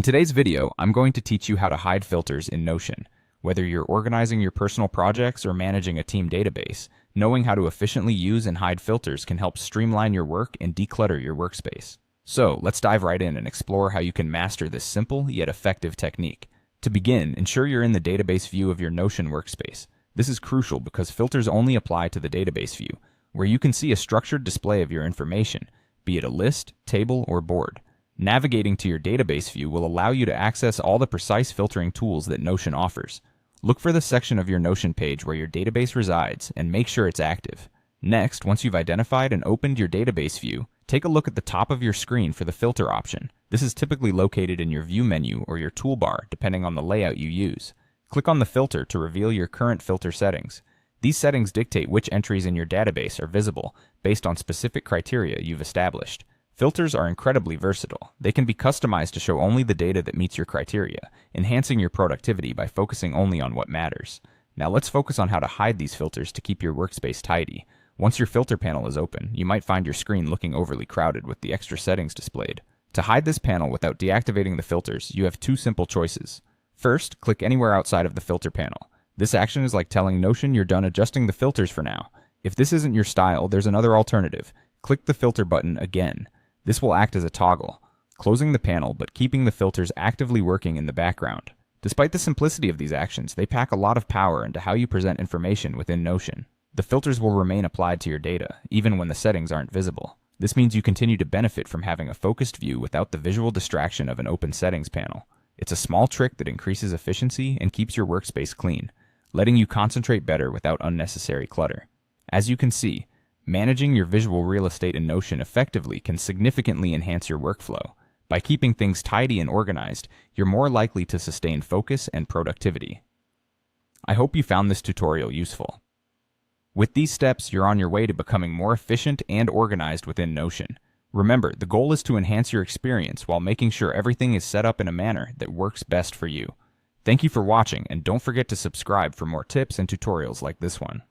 In today's video, I'm going to teach you how to hide filters in Notion. Whether you're organizing your personal projects or managing a team database, knowing how to efficiently use and hide filters can help streamline your work and declutter your workspace. So, let's dive right in and explore how you can master this simple yet effective technique. To begin, ensure you're in the database view of your Notion workspace. This is crucial because filters only apply to the database view, where you can see a structured display of your information, be it a list, table, or board. Navigating to your database view will allow you to access all the precise filtering tools that Notion offers. Look for the section of your Notion page where your database resides and make sure it's active. Next, once you've identified and opened your database view, take a look at the top of your screen for the filter option. This is typically located in your view menu or your toolbar, depending on the layout you use. Click on the filter to reveal your current filter settings. These settings dictate which entries in your database are visible based on specific criteria you've established. Filters are incredibly versatile. They can be customized to show only the data that meets your criteria, enhancing your productivity by focusing only on what matters. Now let's focus on how to hide these filters to keep your workspace tidy. Once your filter panel is open, you might find your screen looking overly crowded with the extra settings displayed. To hide this panel without deactivating the filters, you have two simple choices. First, click anywhere outside of the filter panel. This action is like telling Notion you're done adjusting the filters for now. If this isn't your style, there's another alternative. Click the filter button again. This will act as a toggle, closing the panel but keeping the filters actively working in the background. Despite the simplicity of these actions, they pack a lot of power into how you present information within Notion. The filters will remain applied to your data, even when the settings aren't visible. This means you continue to benefit from having a focused view without the visual distraction of an open settings panel. It's a small trick that increases efficiency and keeps your workspace clean, letting you concentrate better without unnecessary clutter. As you can see, managing your visual real estate in Notion effectively can significantly enhance your workflow. By keeping things tidy and organized, you're more likely to sustain focus and productivity. I hope you found this tutorial useful. With these steps, you're on your way to becoming more efficient and organized within Notion. Remember, the goal is to enhance your experience while making sure everything is set up in a manner that works best for you. Thank you for watching, and don't forget to subscribe for more tips and tutorials like this one.